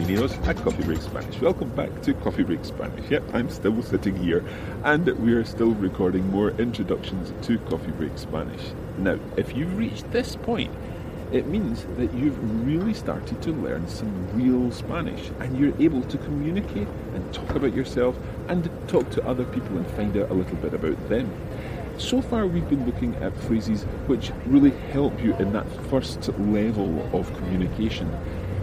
Bienvenidos a Coffee Break Spanish. Welcome back to Coffee Break Spanish. Yep, I'm still sitting here and we are still recording more introductions to Coffee Break Spanish. Now, if you've reached this point, it means that you've really started to learn some real Spanish and you're able to communicate and talk about yourself and talk to other people and find out a little bit about them. So far we've been looking at phrases which really help you in that first level of communication.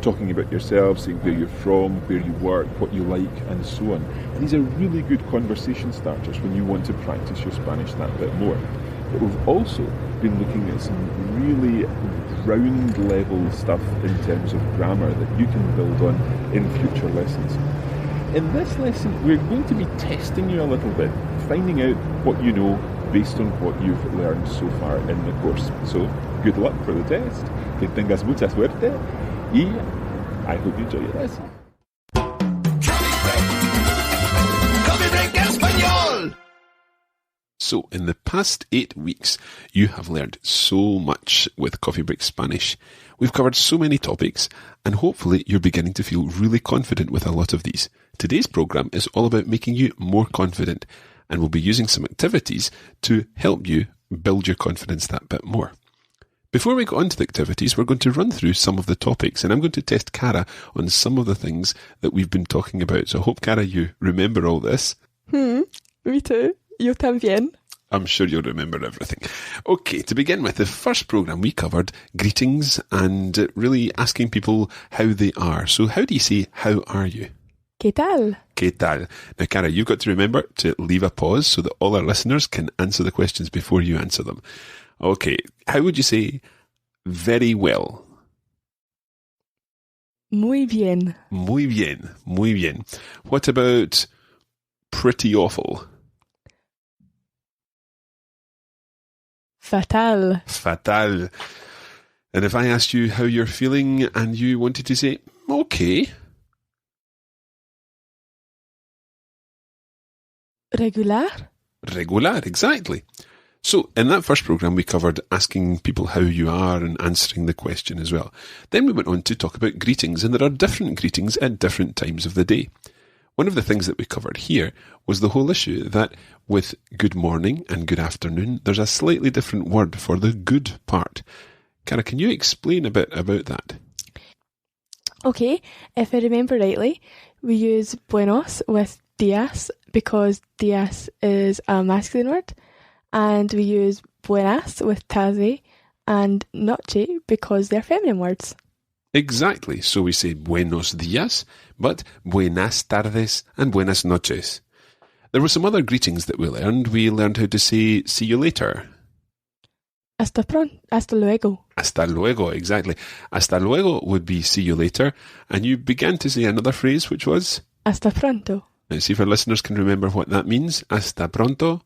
Talking about yourself, saying where you're from, where you work, what you like, and so on. And these are really good conversation starters when you want to practice your Spanish that bit more. But we've also been looking at some really ground level stuff in terms of grammar that you can build on in future lessons. In this lesson, we're going to be testing you a little bit, finding out what you know based on what you've learned so far in the course. So, good luck for the test. Que tengas mucha suerte. Y I hope you enjoy your lesson. Coffee Break Español! So, in the past 8 weeks, you have learned so much with Coffee Break Spanish. We've covered so many topics, and hopefully you're beginning to feel really confident with a lot of these. Today's program is all about making you more confident, and we'll be using some activities to help you build your confidence that bit more. Before we go on to the activities, we're going to run through some of the topics, and I'm going to test Cara on some of the things that we've been talking about. So I hope, Cara, you remember all this. Me too. Yo también. I'm sure you'll remember everything. Okay, to begin with, the first program we covered greetings and really asking people how they are. So how do you say, how are you? ¿Qué tal? ¿Qué tal? Now, Cara, you've got to remember to leave a pause so that all our listeners can answer the questions before you answer them. Okay, how would you say very well? Muy bien. Muy bien, muy bien. What about pretty awful? Fatal. Fatal. And if I asked you how you're feeling and you wanted to say, okay. Regular. Regular, exactly. So, in that first program, we covered asking people how you are and answering the question as well. Then we went on to talk about greetings, and there are different greetings at different times of the day. One of the things that we covered here was the whole issue that with good morning and good afternoon, there's a slightly different word for the good part. Cara, can you explain a bit about that? Okay, if I remember rightly, we use buenos with días because días is a masculine word, and we use buenas with tarde and noche because they're feminine words. Exactly. So we say buenos días, but buenas tardes and buenas noches. There were some other greetings that we learned. We learned how to say see you later. Hasta luego. Hasta luego, exactly. Hasta luego would be see you later. And you began to say another phrase, which was? Hasta pronto. Now see if our listeners can remember what that means. Hasta pronto.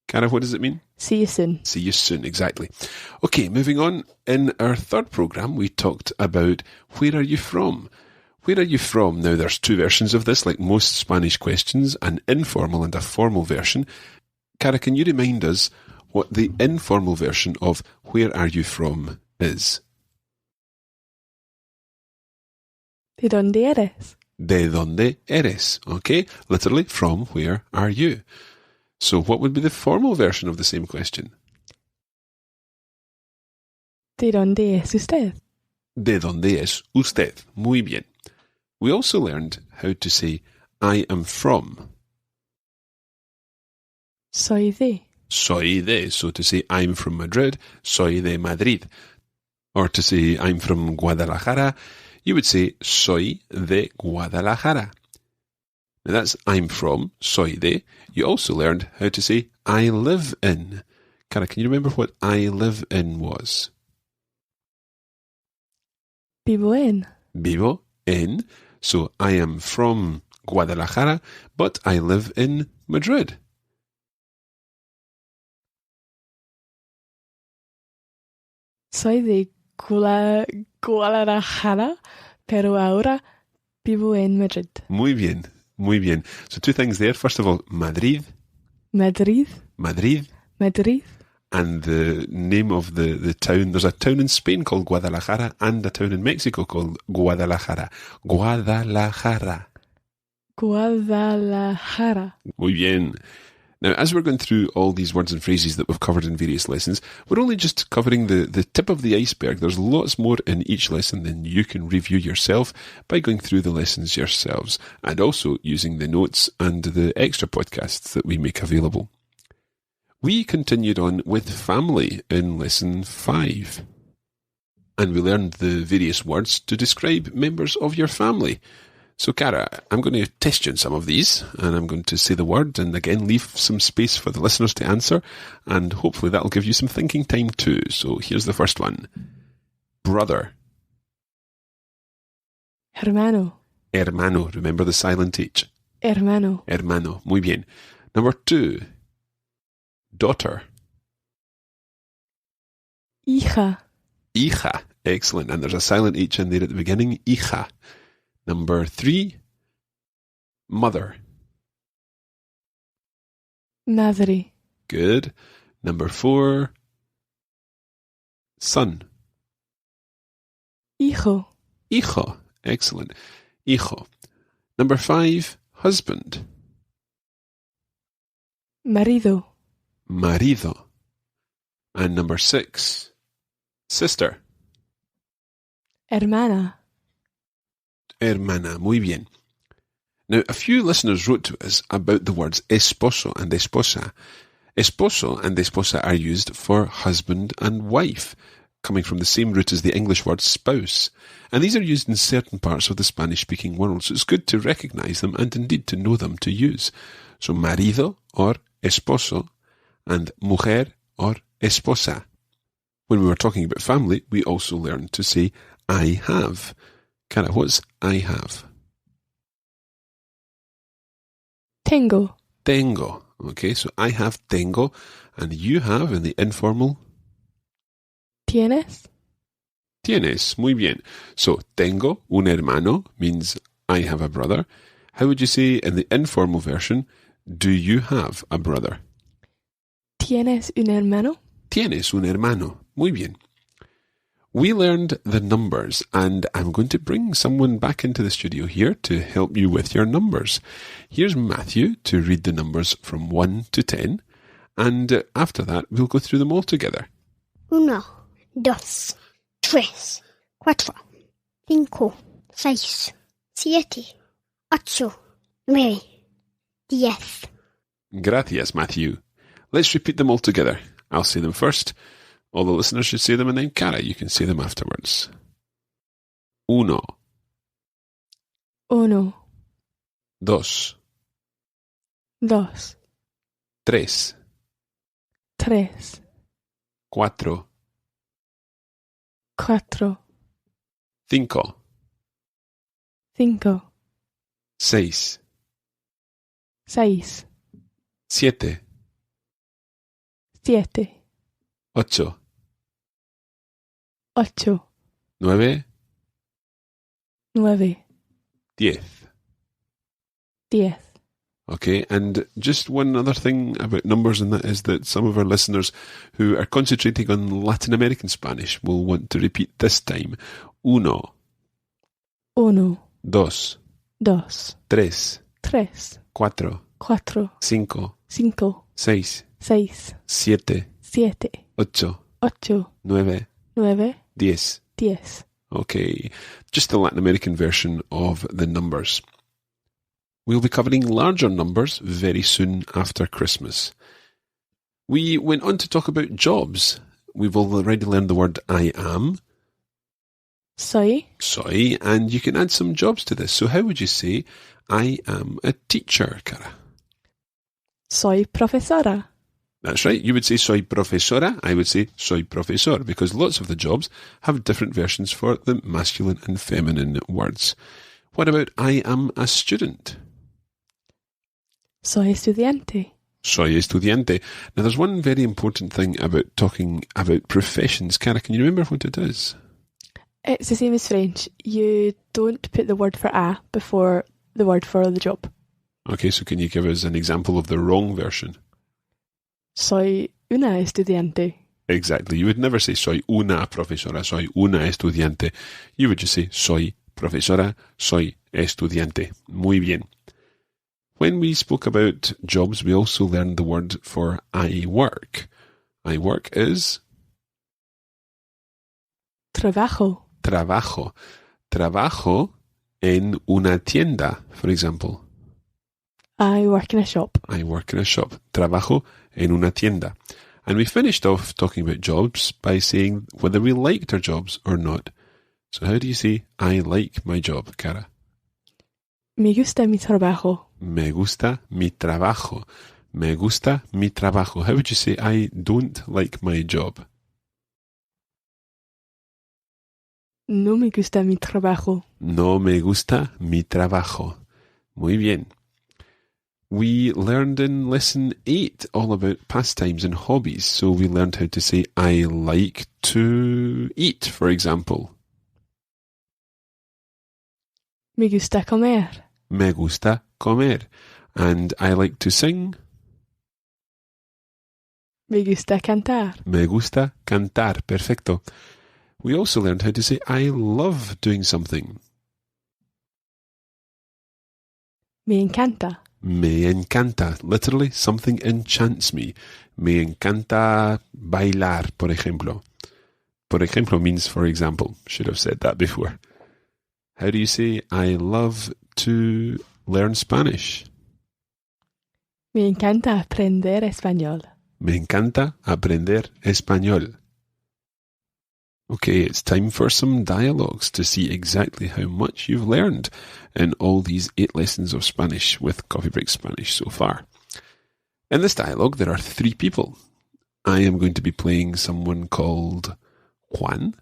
Cara, what does it mean? See you soon. See you soon, exactly. Okay, moving on. In our third program, we talked about where are you from? Where are you from? Now, there's two versions of this, like most Spanish questions, an informal and a formal version. Cara, can you remind us what the informal version of where are you from is? ¿De dónde eres? De dónde eres? Okay, literally, from where are you? So what would be the formal version of the same question? ¿De dónde es usted? ¿De dónde es usted? Muy bien. We also learned how to say I am from. Soy de. Soy de. So to say I'm from Madrid, soy de Madrid. Or to say I'm from Guadalajara, you would say soy de Guadalajara. Now that's I'm from, soy de. You also learned how to say I live in. Cara, can you remember what I live in was? Vivo en. Vivo en. So I am from Guadalajara, but I live in Madrid. Soy de Guadalajara, pero ahora vivo en Madrid. Muy bien, muy bien. So two things there. First of all, Madrid. Madrid. Madrid. Madrid. and the name of the town. There's a town in Spain called Guadalajara and a town in Mexico called Guadalajara. Guadalajara. Guadalajara. Muy bien. Now, as we're going through all these words and phrases that we've covered in various lessons, we're only just covering the tip of the iceberg. There's lots more in each lesson than you can review yourself by going through the lessons yourselves and also using the notes and the extra podcasts that we make available. We continued on with family in lesson 5. And we learned the various words to describe members of your family. So, Cara, I'm going to test you on some of these, and I'm going to say the word, and again, leave some space for the listeners to answer, and hopefully that'll give you some thinking time too. So, here's the first one. Brother. Hermano. Hermano. Remember the silent H. Hermano. Hermano. Muy bien. Number 2. Daughter. Hija. Hija. Excellent. And there's a silent H in there at the beginning. Hija. Number 3, mother. Madre. Good. Number 4, son. Hijo. Hijo. Excellent. Hijo. Number 5, husband. Marido. Marido. And number 6, sister. Hermana. Hermana. Muy bien. Now, a few listeners wrote to us about the words esposo and esposa. Esposo and esposa are used for husband and wife, coming from the same root as the English word spouse. And these are used in certain parts of the Spanish-speaking world, so it's good to recognize them and indeed to know them to use. So marido or esposo and mujer or esposa. When we were talking about family, we also learned to say I have. Cara, what's I have? Tengo. Tengo. Okay, so I have tengo, and you have in the informal? Tienes. Tienes. Muy bien. So, tengo un hermano means I have a brother. How would you say in the informal version, do you have a brother? Tienes un hermano. Tienes un hermano. Muy bien. We learned the numbers, and I'm going to bring someone back into the studio here to help you with your numbers. Here's Matthew to read the numbers from 1 to 10, and after that, we'll go through them all together. 1, 2, 3, 4, 5, 6, 7, 8, 9, 10. Gracias, Matthew. Let's repeat them all together. I'll say them first. All the listeners should say them, and then, Cara, you can say them afterwards. 1. 1. 2. 2. 3. 3. 4. 4. 5. 5. 6. 6. 7. 7. 8. 8. 9. 9. 10. 10. Okay, and just one other thing about numbers, and that is that some of our listeners who are concentrating on Latin American Spanish will want to repeat this time. 1. 1. 2. 2. 3. 3. 4. 4. 5. 5. 6. 6. 7. 7. 8. 8. 9. 9. 10. 10. Okay, just the Latin American version of the numbers. We'll be covering larger numbers very soon after Christmas. We went on to talk about jobs. We've already learned the word I am, Soy. soy, and you can add some jobs to this. So how would you say, I am a teacher, Cara? Soy profesora. That's right. You would say soy profesora. I would say soy profesor, because lots of the jobs have different versions for the masculine and feminine words. What about I am a student? Soy estudiante. Soy estudiante. Now, there's one very important thing about talking about professions. Cara, can you remember what it is? It's the same as French. You don't put the word for a before the word for the job. Okay, so can you give us an example of the wrong version? Soy una estudiante. Exactly. You would never say soy una profesora, soy una estudiante. You would just say soy profesora, soy estudiante. Muy bien. When we spoke about jobs, we also learned the word for I work. I work is Trabajo. trabajo. Trabajo en una tienda, for example. I work in a shop. I work in a shop. Trabajo en una tienda. And we finished off talking about jobs by saying whether we liked our jobs or not. So how do you say, I like my job, Cara? Me gusta mi trabajo. Me gusta mi trabajo. Me gusta mi trabajo. How would you say, I don't like my job? No me gusta mi trabajo. No me gusta mi trabajo. Muy bien. We learned in lesson 8 all about pastimes and hobbies. So we learned how to say, I like to eat, for example. Me gusta comer. Me gusta comer. And I like to sing. Me gusta cantar. Me gusta cantar. Perfecto. We also learned how to say, I love doing something. Me encanta. Me encanta. Literally, something enchants me. Me encanta bailar, por ejemplo. Por ejemplo means for example. Should have said that before. How do you say, I love to learn Spanish? Me encanta aprender español. Me encanta aprender español. Okay, it's time for some dialogues to see exactly how much you've learned in all these 8 lessons of Spanish with Coffee Break Spanish so far. In this dialogue, there are 3 people. I am going to be playing someone called Juan.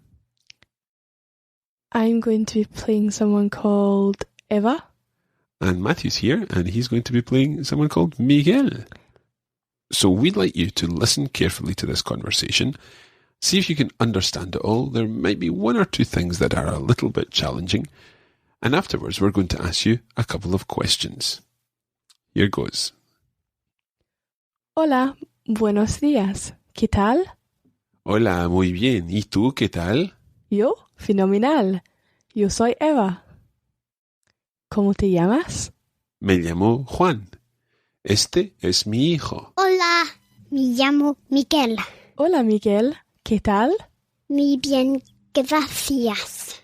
I'm going to be playing someone called Eva. And Matthew's here, and he's going to be playing someone called Miguel. So we'd like you to listen carefully to this conversation. See if you can understand it all. There might be 1 or 2 things that are a little bit challenging. And afterwards, we're going to ask you a couple of questions. Here goes. Hola, buenos días. ¿Qué tal? Hola, muy bien. ¿Y tú qué tal? Yo, fenomenal. Yo soy Eva. ¿Cómo te llamas? Me llamo Juan. Este es mi hijo. Hola, me llamo Miguel. Hola, Miguel. ¿Qué tal? Muy bien, gracias.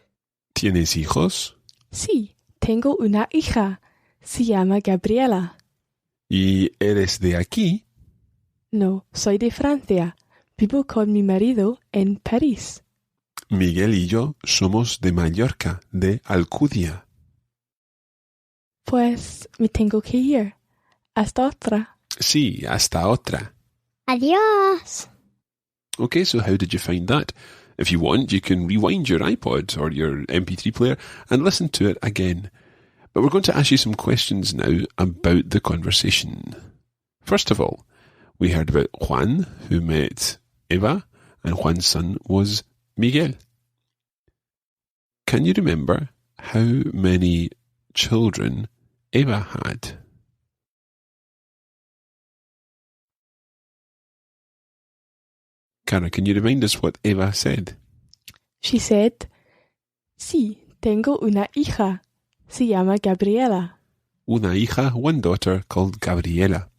¿Tienes hijos? Sí, tengo una hija. Se llama Gabriela. ¿Y eres de aquí? No, soy de Francia. Vivo con mi marido en París. Miguel y yo somos de Mallorca, de Alcudia. Pues me tengo que ir. Hasta otra. Sí, hasta otra. Adiós. Okay, so how did you find that? If you want, you can rewind your iPod or your MP3 player and listen to it again. But we're going to ask you some questions now about the conversation. First of all, we heard about Juan, who met Eva, and Juan's son was Miguel. Can you remember how many children Eva had? Cara, can you remind us what Eva said? She said, Sí, tengo una hija. Se llama Gabriela. Una hija, one daughter called Gabriela.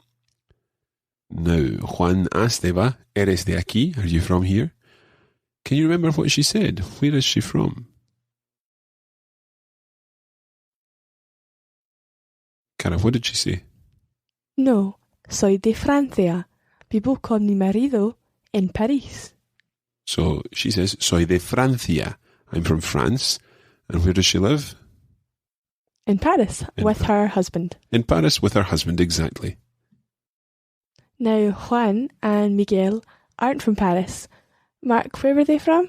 Now, Juan asked Eva, ¿Eres de aquí? Are you from here? Can you remember what she said? Where is she from? Cara, what did she say? No, soy de Francia. Vivo con mi marido en París. So she says, soy de Francia. I'm from France. And where does she live? In Paris, with her husband. In Paris with her husband, exactly. Now, Juan and Miguel aren't from Paris. Mark, where were they from?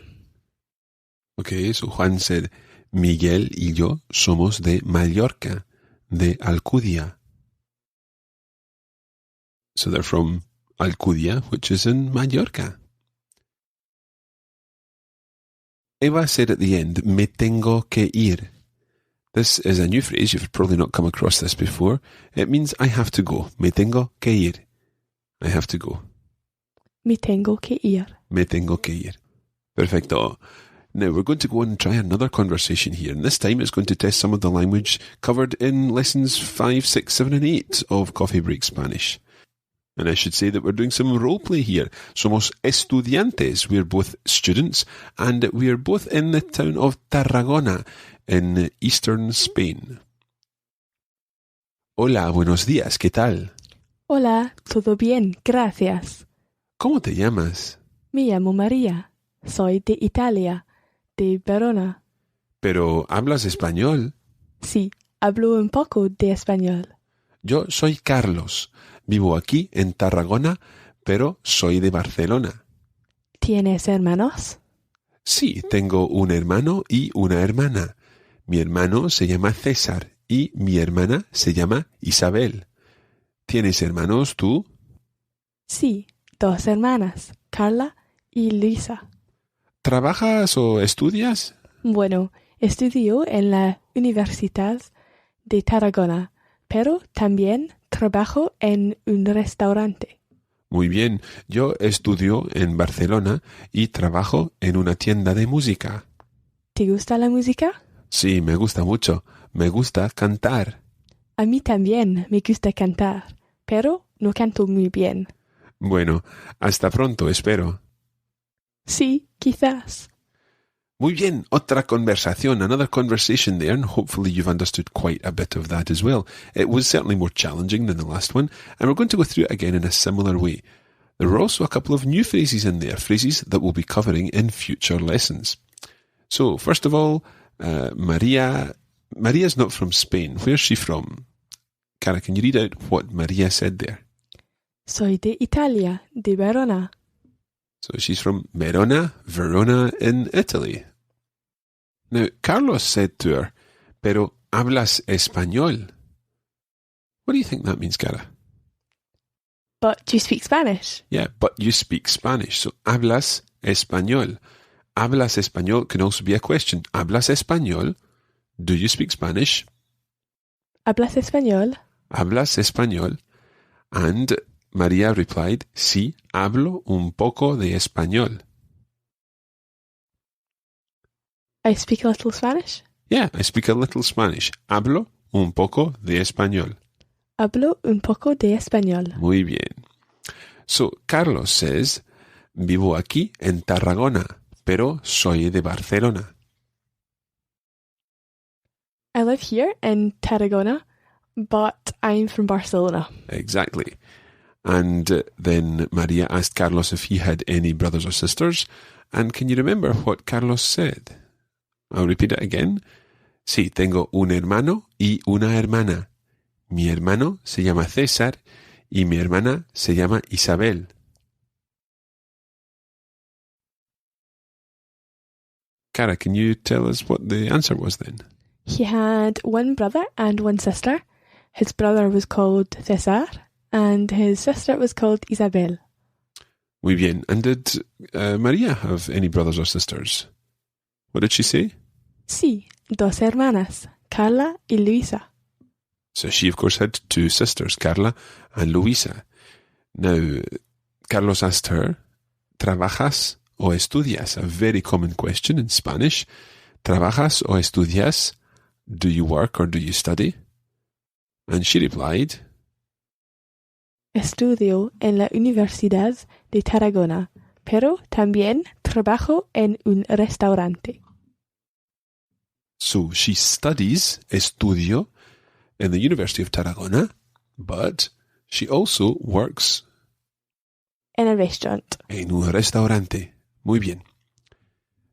Okay, so Juan said, Miguel y yo somos de Mallorca, de Alcudia. So they're from Alcudia, which is in Mallorca. Eva said at the end, me tengo que ir. This is a new phrase. You've probably not come across this before. It means I have to go. Me tengo que ir. I have to go. Me tengo que ir. Me tengo que ir. Perfecto. Now we're going to go and try another conversation here, and this time it's going to test some of the language covered in lessons 5, 6, 7 and 8 of Coffee Break Spanish. And I should say that we're doing some role play here. Somos estudiantes. We're both students, and we're both in the town of Tarragona in eastern Spain. Hola, buenos días, ¿qué tal? Hola, todo bien, gracias. ¿Cómo te llamas? Me llamo María. Soy de Italia, de Verona. ¿Pero hablas español? Sí, hablo un poco de español. Yo soy Carlos. Vivo aquí en Tarragona, pero soy de Barcelona. ¿Tienes hermanos? Sí, tengo un hermano y una hermana. Mi hermano se llama César y mi hermana se llama Isabel. ¿Tienes hermanos tú? Sí, 2 hermanas, Carla y Luisa. ¿Trabajas o estudias? Bueno, estudio en la Universidad de Tarragona, pero también trabajo en un restaurante. Muy bien, yo estudio en Barcelona y trabajo en una tienda de música. ¿Te gusta la música? Sí, me gusta mucho. Me gusta cantar. A mí también me gusta cantar, pero no canto muy bien. Bueno, hasta pronto, espero. Sí, quizás. Muy bien, otra conversación, another conversation there, and hopefully you've understood quite a bit of that as well. It was certainly more challenging than the last one, and we're going to go through it again in a similar way. There were also a couple of new phrases in there, phrases that we'll be covering in future lessons. So, first of all, Maria's not from Spain. Where's she from? Cara, can you read out what Maria said there? Soy de Italia, de Verona. So she's from Verona in Italy. Now, Carlos said to her, pero hablas español. What do you think that means, Cara? But you speak Spanish. Yeah, but you speak Spanish. So, hablas español. Hablas español can also be a question. Hablas español? Do you speak Spanish? ¿Hablas español? Hablas español? And María replied, sí, hablo un poco de español. I speak a little Spanish. Yeah, I speak a little Spanish. Hablo un poco de español. Hablo un poco de español. Muy bien. So, Carlos says, vivo aquí en Tarragona, pero soy de Barcelona. I live here in Tarragona, but I'm from Barcelona. Exactly. And then Maria asked Carlos if he had any brothers or sisters. And can you remember what Carlos said? I'll repeat it again. Sí, tengo un hermano y una hermana. Mi hermano se llama César y mi hermana se llama Isabel. Cara, can you tell us what the answer was then? He had one brother and one sister. His brother was called César, and his sister was called Isabel. Muy bien. And did Maria have any brothers or sisters? What did she say? Sí, 2 hermanas, Carla y Luisa. So she, of course, had 2 sisters, Carla and Luisa. Now, Carlos asked her, ¿trabajas o estudias? A very common question in Spanish. ¿Trabajas o estudias? Do you work or do you study? And she replied, Estudio en la Universidad de Tarragona, pero también trabajo en un restaurante. So she studies, estudio, in the University of Tarragona, but she also works En el restaurant. en un restaurante. Muy bien.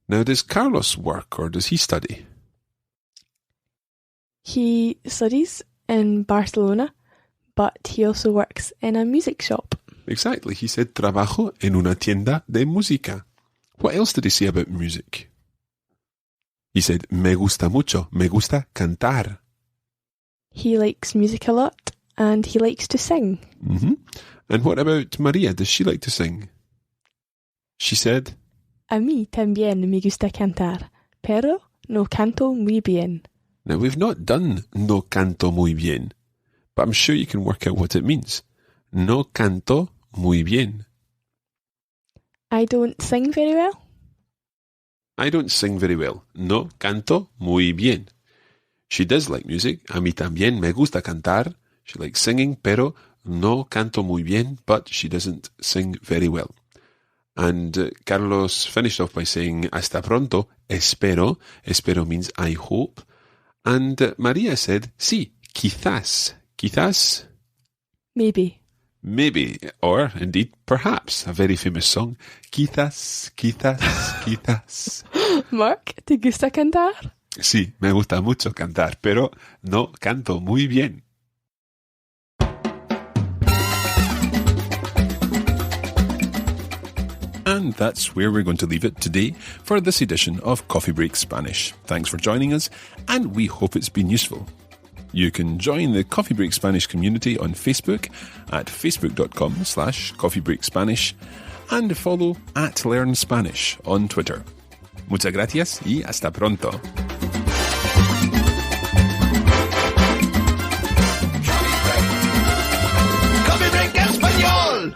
Now, does Carlos work or does he study? He studies in Barcelona, but he also works in a music shop. Exactly. He said trabajo en una tienda de música. What else did he say about music? He said, me gusta mucho, me gusta cantar. He likes music a lot, and he likes to sing. Mm-hmm. And what about Maria? Does she like to sing? She said, A mí también me gusta cantar, pero no canto muy bien. now we've not done no canto muy bien, but I'm sure you can work out what it means. No canto muy bien. I don't sing very well. I don't sing very well. No canto muy bien. She does like music. A mí también me gusta cantar. She likes singing, pero no canto muy bien, but she doesn't sing very well. And Carlos finished off by saying hasta pronto, espero. Espero means I hope. And Maria said, sí, quizás. Quizás? Maybe. Maybe, or indeed, perhaps, a very famous song. Quizás, quizás, quizás. Mark, ¿te gusta cantar? Sí, me gusta mucho cantar, pero no canto muy bien. And that's where we're going to leave it today for this edition of Coffee Break Spanish. Thanks for joining us, and we hope it's been useful. You can join the Coffee Break Spanish community on Facebook at facebook.com/coffeebreakspanish and follow @LearnSpanish on Twitter. Muchas gracias y hasta pronto. Coffee Break Español.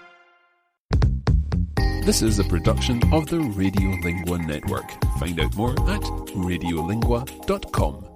This is a production of the Radiolingua Network. Find out more at radiolingua.com.